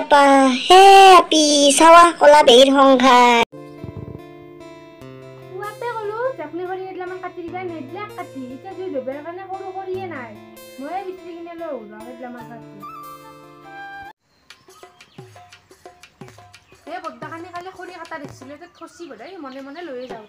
আপা হে আপি চাৱা কলা বেৰ সংঘাত পুৱাতে ক'লো জাপনি কৰি এডলামান কাটি দিবা নেদলাক কাটি এতিয়া জুই ধৰিবৰ কাৰণে সৰু কৰিয়ে নাই ময়ে বিচৰি কিনে লৈ ওলাওঁ এডলামান কাটি এই বদ্দাখানি কালি খৰি কাটা দেখিছিলোঁ এতিয়া থচি বদাই মনে মনে লৈয়ে যাওঁ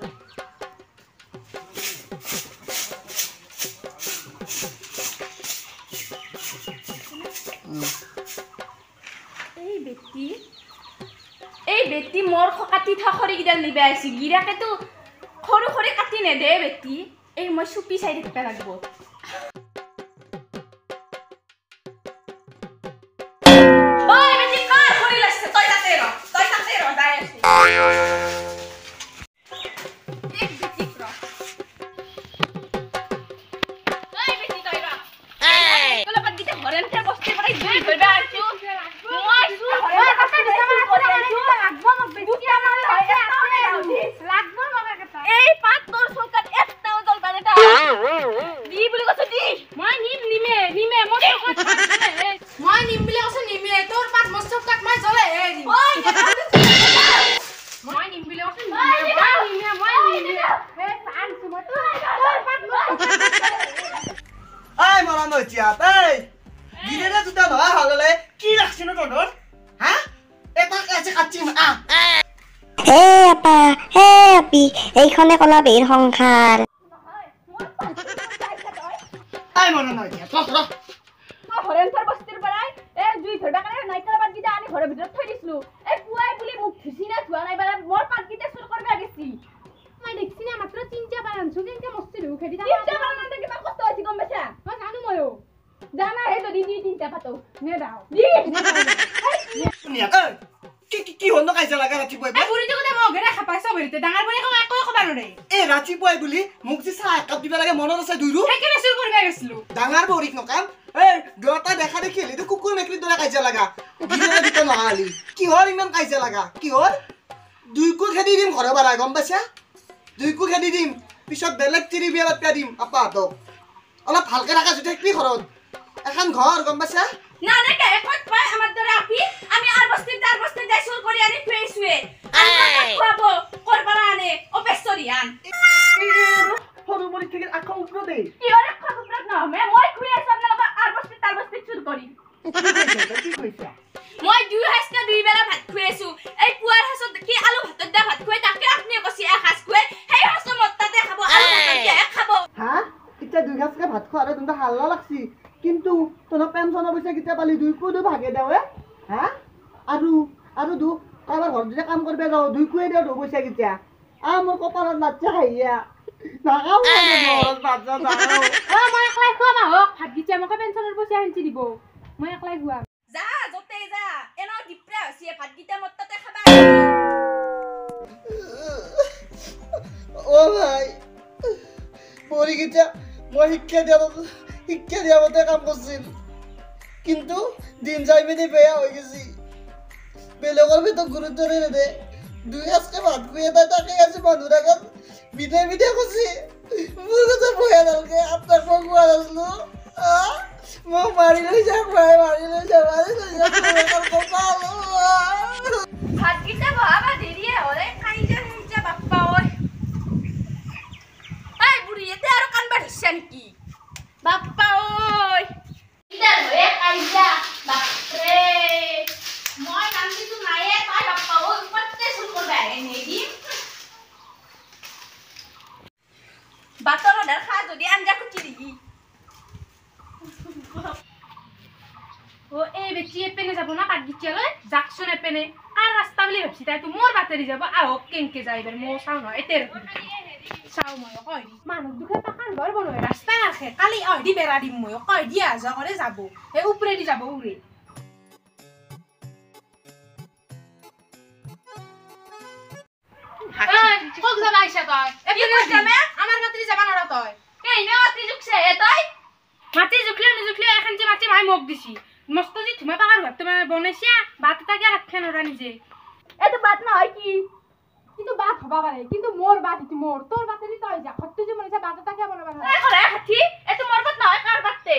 এই বেটি মোৰ কাটি থোৱা খৰিকেইডাল নিবা আহিছে গিৰাকেতো সৰু খৰি কাটি নেদে বেটি এই মই চুপি চাই থাকিব লাগিব ঐ বেটি কাৰ খৰি লাগছে তই তাতে ৰ যাই আছে এক বেটি ৰ ঐ বেটি তই ৰ কলা পাতিতে ঘৰেনতে বস্তি পৰাই জুই ধৰিবা আছো মই জুই ধৰিবা কাটা দিছামান কৰি আছো লাগব মোক বেটি আমাৰ লাগব মোক কাটা এই পাত তোৰ চৌকাত একটাও জল বানেটা দি বুলি কৈছ দি মই নিমে মোৰ চৌকাত মই নিম বুলি কৈছ নিমে তোৰ পাত মোৰ চৌকাত মই জ্বলে এই নিম মই নিম বুলি কৈছ মই নিমে হে পান মই তোৰ পাত মোৰ আই মৰা নচিয়া এই গিৰেৰে দুটা নহয় হললে কি লাগছে ন তোৰ হা এটা কাছে কাচ্চি আ হে আপা হে আপি এইখনে কলা বেৰ সংঘাত আই মৰা নচিয়া চল মই হৰেন্থৰ বস্তিৰ পৰাই এই জুই ধৰবা কাৰণে নাইকাৰ পাত গিটা আনি ঘৰৰ ভিতৰত থৈ দিছলো এই পুৱাই বুলি মোক ধুছি না ধোৱা নাই বালা মোৰ পাত গিটা চুৰ কৰবা গেছি মই দেখছি না মাত্ৰ তিনটা পাত আনছো কেনকে মস্তি ধু খেদি তিনটা পাত আনতে কিমান কষ্ট হৈছে গম পাইছা মই জানো ময়ো জানা হে তো দি তিনটা পাতো নে দাও দি নিয়া কি হল কাইজা লাগা ৰাতিপুৱাই এই বুঢ়ীটো কথা মই ঘৰে খাপাইছ বৰিতে ডাঙৰ বৰি কম একো কবা নৰে এই ৰাতিপুৱাই বুলি মোক যে চাহ একাপ দিবা লাগে মনত আছে দুইৰু সেইকাৰণে চুৰ কৰবা গেছলো ডাঙৰ বৰিক নকাম এই দুটা দেখা দেখি হেলি কুকুৰ মেকৰি দৰে কাইজা লাগা গিৰে দিতে নহালি কি হল ইমান কাইজা লাগা কি হল দুইকু খেদি দিম ঘৰৰ বাৰা গম পাইছা দুইকু খেদি দিম পিছত বেলেগ তিৰি বিয়াত পিয়া দিম আপাহঁতক অলপ ভালকে ৰাখা যদি কি ঘৰত এখন ঘৰ গম পাইছা না না কে একত পাই আমার দরে আপি আমি আর বস্তি যাই চুর করি আনি ফেসুয়ে আমি খাবো করবানা আনে অপেসরিয়ান সৰু বৰি থেকে আখা উপৰ দে কি ওরে খাবো প্রাক না মই খুই সব না আর বস্তি চুর করি কি কইছা মই দুই হাসটা দুই বেলা ভাত খুয়েছু এই পুয়ার হাসত কি আলু ভাতত দা ভাত খুয়ে তাকে আপনি কছি এক হাস খুয়ে হেই হাস মত্তাতে খাবো আলু ভাতত দে খাবো হা ইটা দুই গাছকে ভাত খোৱাৰে তুমি হাল্লা লাগছি কিন্তু তোৰ পেনচনৰ পইচা কিটা পালি দুই কুদু ভাগে দেৱে হা আৰু দু কাৰোবাৰ ঘৰত যদি কাম কৰিব যাওঁ দুই কুয়ে দেও পইচা কিটা মোৰ কপালত নাচা খাইয়া নাগাও বাচ্চা যাও মই একলাই খুৱাম আহক ভাত গিটা মোক পেনচনৰ পইচা হেঞ্চি দিব মই একলাই খুৱাম যা যতে যা এনো ডিপ্ৰা হৈছে ভাত গিটা মত্তাতে খাবা ও ভাই পৰি কিটা মই শিক্ষা দিয়াবতে কাম করছিল কিন্তু দিন যাই মেনে বেয়া হয়ে গেছি বেলেগর ভিতর গুরুত্ব নেদে দুই আজকে ভাত খুঁয়ে দেয় তাকে আছে মানুষ এখন বিদে করছি মোর কথা বয়া দালকে আপনার ফগুয়া আসলো মোক মারি লই যাক ভাই মারি লই যা ভাত গিটা বাবা দেরিয়ে হলে খাই যা বাপ্পা ওই এই বুড়ি এতে আর কান বাড়িছে নাকি বাপ্পা ওই ইদার হয়ে কাইজা বাপরে মই নাম দিছু নায়ে তাই বাপ্পা ওই পট্টে শুরু করবে নেদি বাতর অর্ডার খা যদি আঞ্জা কুচি দিবি ও এই বেচি এপেনে যাব না কাট গিচ্ছে লয় জাকছন এপেনে আর রাস্তা বলি ভাবছি তাই তো মোর বাতেরি যাব আও কেনকে যাইবার মো সাউ না এতে চাও মই কই দি মানুহ দুখে পাকান ঘর বনয় রাস্তা আছে কালি অই দি বেড়া দিম মই কই দিয়া যা করে যাব এ উপরে দি যাব উরে কক যাবা আইছা তই এপনে যাবে আমার বাতেরি যাবা না তই এই না মাটি জুকছে এ তই মাটি জুকলে নিজুকলে এখন যে মাটি ভাই মোক দিছি মস্ত জি তুমি পাকার ঘর তুমি বনাইছা বাতটা কি রাখছেন ওরা নিজে এত বাত না হয় কি কিন্তু বাত হবা পারে কিন্তু মোর বাত ইতি মোর তোর বাতেরি তই যা খত্তু যে মনে বাতটা কি বনাবা না এ করে হাতি এত মোর বাত না হয় কার বাততে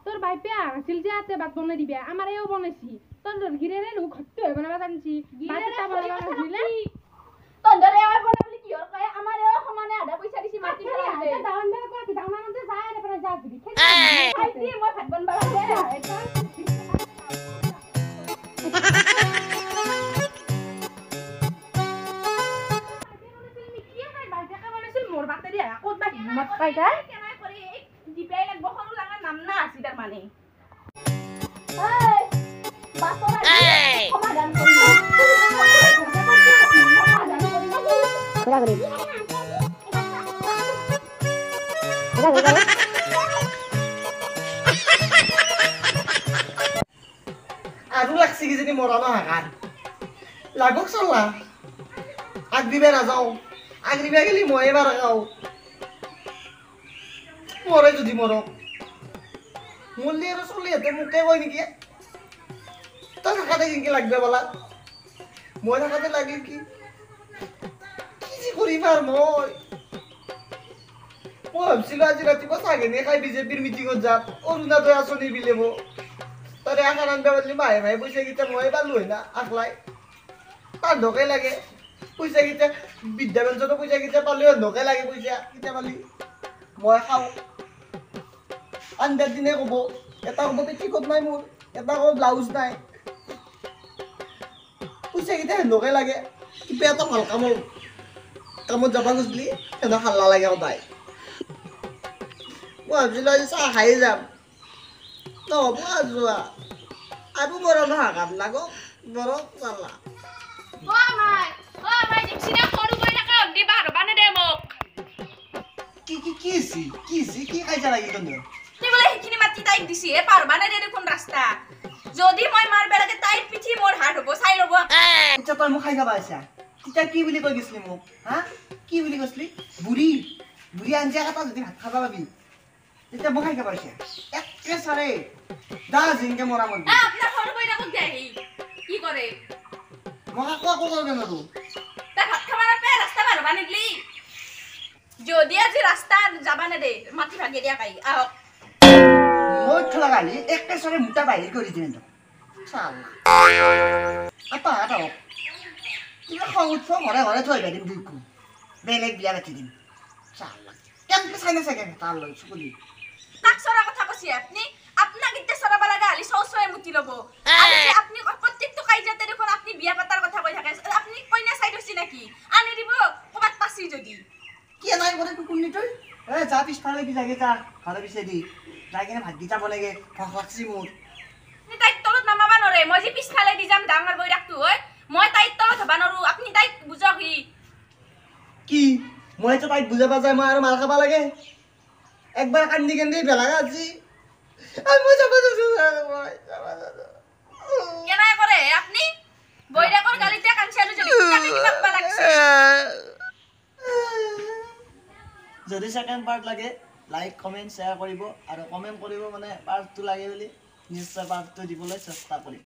তোর ভাই পেয়া আছিল যে আতে বাত বনাই দিবে আমারেও বনাইছি তন্দর গিরে রে লু ঘটতে হবে না জানছি মাটিটা বলা গিলে তন্দরে আমার বলা বলি কি কয় আমার এ সমানে আধা পয়সা দিছি মাটি ফেলাতে দাউন দে কয় কি দাউন আনতে যায় রে পরে যা দিবি খাই দি মই ভাত বনবা লাগে মোর বাতে দিয়া কত বা হিম্মত পাই যায় কেনা করে দিপাই লাগব সরু লাগা নাম না আছে তার মানে এই বাসনা সমাধান করি খোলা করে খোলা করে আৰু লাগছি কি যদি মৰা নহয় লাগক চল্লা আগ দিবে নাযাওঁ আগ দিবে গেলি মই এবাৰ গাওঁ মৰে যদি মৰক মৰলি আৰু চলিহঁতে মোকে কয় নেকি তই থাকাতে কেনেকে লাগবে বলা মই থাকাতে লাগিল কি যি কৰিম আৰু মই ভাবছিলো আজি ৰাতিপুৱা চাগেনে খাই বিজেপিৰ মিটিঙত যাম অৰুণোদয় আঁচনি বিলেব তাৰে আশা ৰান্ধা বদলি মাহে মাহে পইচা কেইটা মই পালো হয় না আখলাই তাৰ ঢকে লাগে পইচা কেইটা বৃদ্ধা পেঞ্চনৰ পইচা কেইটা পালেও ঢকে লাগে পইচা কেইটা পালি মই খাওঁ আনবাৰ দিনে ক'ব এটা ক'ব পেটিকোট নাই মোৰ এটা ক'ব ব্লাউজ নাই পইচা কেইটা ঢকে লাগে কিবা এটা ভাল কামত যাব খুজিলি সিহঁতৰ হাল্লা লাগে সদায় মই ভাবিছিলোঁ আজি চাহ খাই যাম নহ'ব যোৱা আৰু মৰা নহয় কাম লাগক মৰক চালা ও মাই দেখছিনা সরু কই টাকা দিবা বানে দে মোক কি খাইছা লাগি তন্দে নি বলে হিখিনি মাটি তাইক দিছি এ পারবা না দে দেখুন রাস্তা যদি মই মারবে লাগে তাইর পিঠি মোর হাট হবো চাই লব আচ্ছা তই মোক খাই খাবা আছা তেতিয়া কি বুলি কৈ গৈছিলি মোক হা কি বুলি কৈছিলি বুঢ়ী আঞ্জা কাটা যদি ভাত খাবা পাবি তেতিয়া মোক খাই খাবা আছা একে চাৰে দা জিংকে মৰা মৰবি আপনাৰ সৰু কই টাকা দেহি কি কৰে মোক আকৌ কৰবে নৰো তা ভাত খাবা না পে রাস্তা পারবা নিলি যদি আজি রাস্তা যাবা না দে মাটি ভাগে দিয়া কাই আহ মই খেলা গালি একে চাৰে মুটা বাহিৰ কৰি দিম তো চালা আপা কিবা খং উঠব ঘৰে থৈ দিম দুইকো বেলেগ বিয়া পাতি দিম চালা কেনেকে চাইনা চাগে তাৰ লৈ চকুলি তাক সরা কথা কইছি আপনি আপনাক ইতে সরাবা লাগা আলি সৌসয়ে মুতি লব আপনি প্রত্যেকটো কাইজাতে দেখুন আপনি বিয়া পাতার কথা কই থাকে আপনি কইনা চাই দছি নাকি আনি দিব কবাত পাছি যদি কি নাই করে কুকুরনি তুই যা পিছফালে কি লাগে যা ঘরে পিছে দি যাই কিনে ভাত গিটা বলেগে ভক লাগছি মোৰ নি তাইক তলত নামাবা নৰে মই যে পিছফালে দি যাম ডাঙৰ বই ৰাখতো হয় মই তাইক তলত হবা নৰু আপনি তাইক বুঝক কি মই তো তাইক বুজাবা যায় মই আৰু মাৰ খাবা লাগে একবাৰ কান্দি বেলাগা আজি আৰু মই যাবা কেনাই করে আপনি বইরাকর গালিতে কাঞ্চালু যদি তাকে দিবা লাগছে যদি সেকেন্ড পার্ট লাগে লাইক কমেন্ট শেয়ার কৰিব আৰু কমেন্ট কৰিব মানে পাৰ্ট 2 লাগে বুলি নিশ্চয় পাৰ্ট 2 দিবলৈ চেষ্টা কৰিম